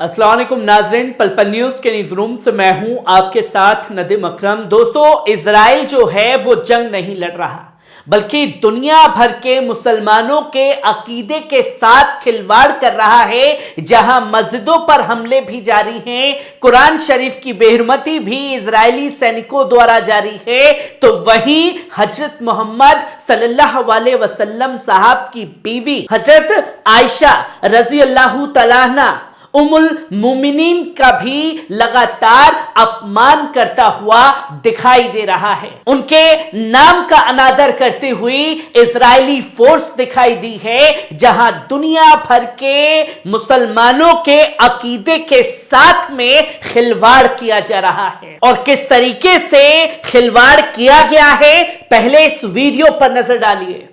अस्सलाम वालेकुम नाज़रीन, पल पल न्यूज के न्यूज रूम से मैं हूं आपके साथ नदीम अकरम। दोस्तों, इजराइल जो है वो जंग नहीं लड़ रहा, बल्कि दुनिया भर के मुसलमानों के अकीदे के साथ खिलवाड़ कर रहा है। जहां मस्जिदों पर हमले भी जारी हैं, कुरान शरीफ की बेहरमती भी इजरायली सैनिकों द्वारा जारी है, तो वहीं हजरत मोहम्मद सल्लल्लाहु अलैहि वसल्लम साहब की बीवी हजरत आयशा रजी अल्लाह तआला अन्हा उम्मुल मोमिनीन का भी लगातार अपमान करता हुआ दिखाई दे रहा है। उनके नाम का अनादर करते हुए इजरायली फोर्स दिखाई दी है, जहां दुनिया भर के मुसलमानों के अकीदे के साथ में खिलवाड़ किया जा रहा है। और किस तरीके से खिलवाड़ किया गया है, पहले इस वीडियो पर नजर डालिए।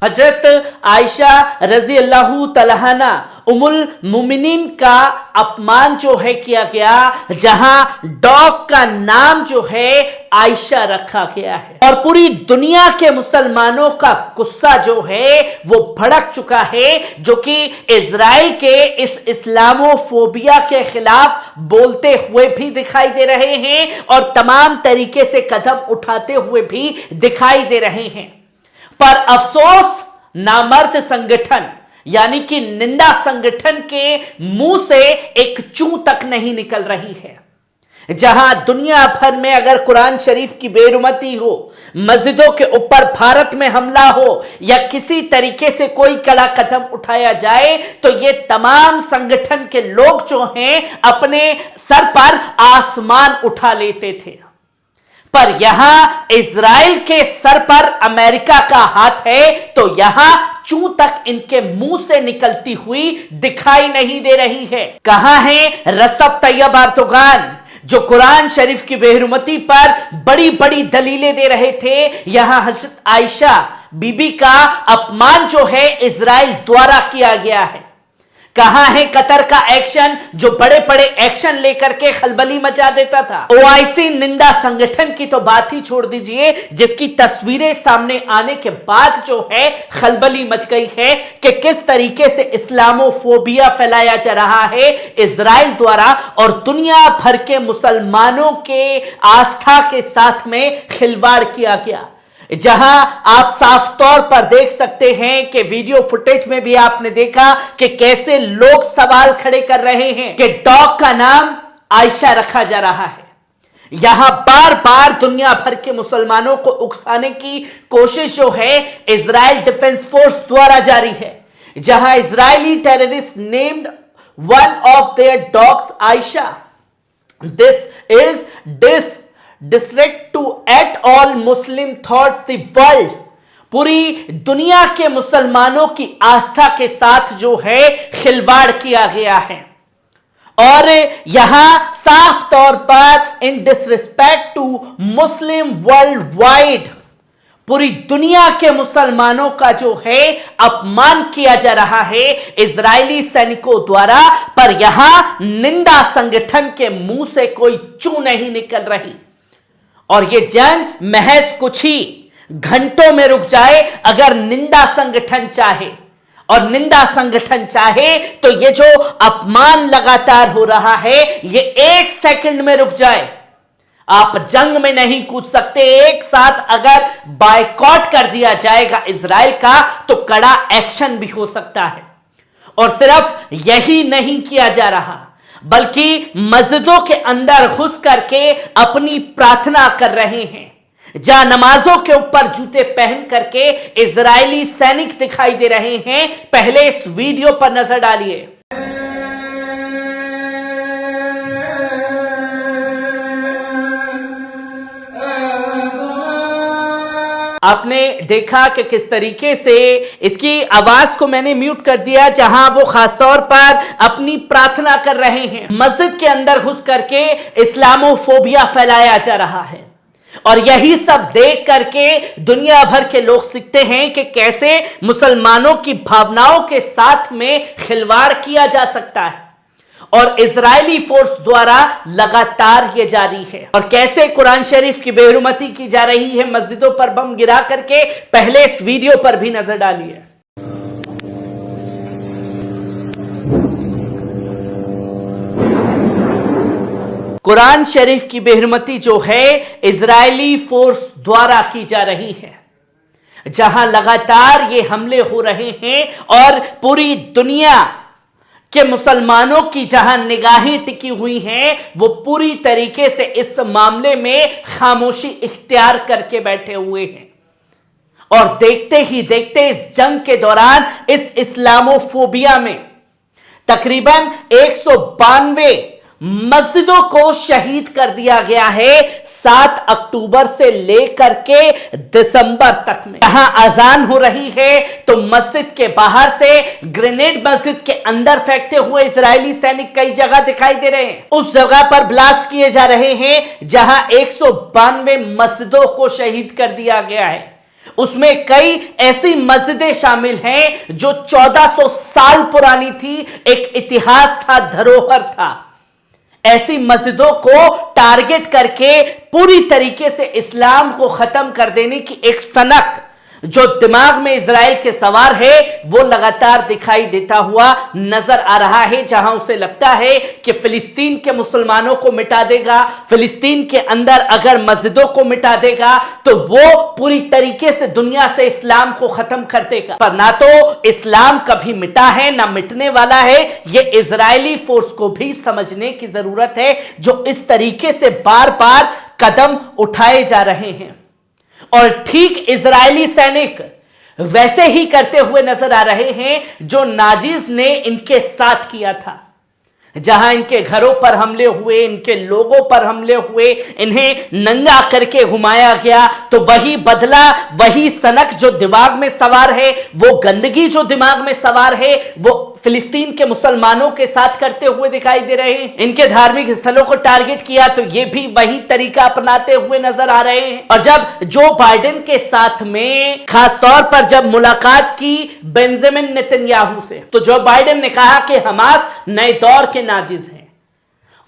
हजरत आयशा रजी अल्लाह तआला अन्हा उम्मुल मोमिनीन का अपमान जो है किया गया, जहां डॉग का नाम जो है आयशा रखा गया है। और पूरी दुनिया के मुसलमानों का गुस्सा जो है वो भड़क चुका है, जो कि इजराइल के इस इस्लामोफोबिया के खिलाफ बोलते हुए भी दिखाई दे रहे हैं और तमाम तरीके से कदम उठाते हुए भी दिखाई दे रहे हैं। पर अफसोस, नामर्द संगठन यानी कि निंदा संगठन के मुंह से एक चू तक नहीं निकल रही है। जहां दुनिया भर में अगर कुरान शरीफ की बेरुमती हो, मस्जिदों के ऊपर भारत में हमला हो या किसी तरीके से कोई कड़ा कदम उठाया जाए, तो ये तमाम संगठन के लोग जो हैं अपने सर पर आसमान उठा लेते थे। पर यहां इजराइल के सर पर अमेरिका का हाथ है, तो यहां चू तक इनके मुंह से निकलती हुई दिखाई नहीं दे रही है। कहां है रसब तैयब एर्दोगान, जो कुरान शरीफ की बेहरमती पर बड़ी बड़ी दलीलें दे रहे थे। यहां हजरत आयशा बीबी का अपमान जो है इजराइल द्वारा किया गया है। कहां है कतर का एक्शन, जो बड़े बड़े एक्शन लेकर के खलबली मचा देता था। ओआईसी निंदा संगठन की तो बात ही छोड़ दीजिए, जिसकी तस्वीरें सामने आने के बाद जो है खलबली मच गई है कि किस तरीके से इस्लामोफोबिया फैलाया जा रहा है इजराइल द्वारा, और दुनिया भर के मुसलमानों के आस्था के साथ में खिलवाड़ किया गया। जहां आप साफ तौर पर देख सकते हैं कि वीडियो फुटेज में भी आपने देखा कि कैसे लोग सवाल खड़े कर रहे हैं कि डॉग का नाम आयशा रखा जा रहा है। यहां बार बार दुनिया भर के मुसलमानों को उकसाने की कोशिश जो है इजराइल डिफेंस फोर्स द्वारा जारी है। जहां Israeli terrorist named one of their dogs Ayesha. This is disrespect to at all Muslim thoughts the world। पूरी दुनिया के मुसलमानों की आस्था के साथ जो है खिलवाड़ किया गया है। और यहां साफ तौर पर in disrespect to Muslim world wide पूरी दुनिया के मुसलमानों का जो है अपमान किया जा रहा है इजरायली सैनिकों द्वारा। पर यहां निंदा संगठन के मुंह से कोई चू नहीं निकल रही। और यह जंग महज कुछ ही घंटों में रुक जाए अगर निंदा संगठन चाहे। और निंदा संगठन चाहे तो यह जो अपमान लगातार हो रहा है यह 1 सेकंड में रुक जाए। आप जंग में नहीं कूद सकते। एक साथ अगर बायकॉट कर दिया जाएगा इजराइल का, तो कड़ा एक्शन भी हो सकता है। और सिर्फ यही नहीं किया जा रहा, बल्कि मस्जिदों के अंदर घुस करके अपनी प्रार्थना कर रहे हैं। जहां नमाजों के ऊपर जूते पहन करके इजरायली सैनिक दिखाई दे रहे हैं। पहले इस वीडियो पर नजर डालिए। आपने देखा कि किस तरीके से इसकी आवाज को मैंने म्यूट कर दिया, जहां वो खासतौर पर अपनी प्रार्थना कर रहे हैं। मस्जिद के अंदर घुस करके इस्लामोफोबिया फैलाया जा रहा है। और यही सब देख करके दुनिया भर के लोग सीखते हैं कि कैसे मुसलमानों की भावनाओं के साथ में खिलवाड़ किया जा सकता है। और इजरायली फोर्स द्वारा लगातार ये जारी है। और कैसे कुरान शरीफ की बेहुरमती की जा रही है मस्जिदों पर बम गिरा करके, पहले इस वीडियो पर भी नजर डालिए। कुरान शरीफ की बेहुरमती जो है इजरायली फोर्स द्वारा की जा रही है, जहां लगातार ये हमले हो रहे हैं और पूरी दुनिया के मुसलमानों की जहां निगाहें टिकी हुई हैं, वो पूरी तरीके से इस मामले में खामोशी इख्तियार करके बैठे हुए हैं। और देखते ही देखते इस जंग के दौरान इस इस्लामोफोबिया में तकरीबन 192 मस्जिदों को शहीद कर दिया गया है 7 अक्टूबर से लेकर के दिसंबर तक में। यहां अजान हो रही है तो मस्जिद के बाहर से ग्रेनेड मस्जिद के अंदर फेंकते हुए इजरायली सैनिक कई जगह दिखाई दे रहे हैं। उस जगह पर ब्लास्ट किए जा रहे हैं जहां 192 मस्जिदों को शहीद कर दिया गया है। उसमें कई ऐसी मस्जिदें शामिल हैं जो 1400 साल पुरानी थी, एक इतिहास था, धरोहर था। ऐसी मस्जिदों को टारगेट करके पूरी तरीके से इस्लाम को खत्म कर देने की एक सनक जो दिमाग में इजराइल के सवार है, वो लगातार दिखाई देता हुआ नजर आ रहा है। जहां उसे लगता है कि फिलिस्तीन के मुसलमानों को मिटा देगा, फिलिस्तीन के अंदर अगर मस्जिदों को मिटा देगा तो वो पूरी तरीके से दुनिया से इस्लाम को खत्म कर देगा। पर ना तो इस्लाम कभी मिटा है ना मिटने वाला है। ये इजरायली फोर्स को भी समझने की जरूरत है, जो इस तरीके से बार बार कदम उठाए जा रहे हैं। और ठीक इजरायली सैनिक वैसे ही करते हुए नजर आ रहे हैं जो नाजीज ने इनके साथ किया था। जहां इनके घरों पर हमले हुए, इनके लोगों पर हमले हुए, इन्हें नंगा करके घुमाया गया, तो वही बदला, वही सनक जो दिमाग में सवार है, वो गंदगी जो दिमाग में सवार है, वो फिलिस्तीन के मुसलमानों के साथ करते हुए दिखाई दे रहे हैं। इनके धार्मिक स्थलों को टारगेट किया तो ये भी वही तरीका अपनाते हुए नजर आ रहे हैं। और जब जो बाइडेन के साथ में खासतौर पर जब मुलाकात की बेंजामिन नेतन्याहू से, तो जो बाइडेन ने कहा कि हमास नए दौर के नाजिज हैं।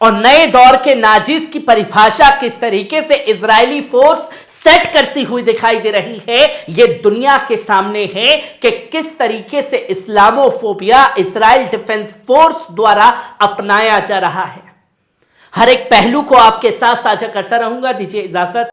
और नए दौर के नाजिज की परिभाषा किस तरीके से इजरायली फोर्स सेट करती हुई दिखाई दे रही है, यह दुनिया के सामने है कि किस तरीके से इस्लामोफोबिया इजराइल डिफेंस फोर्स द्वारा अपनाया जा रहा है। हर एक पहलू को आपके साथ साझा करता रहूंगा। दीजिए इजाजत।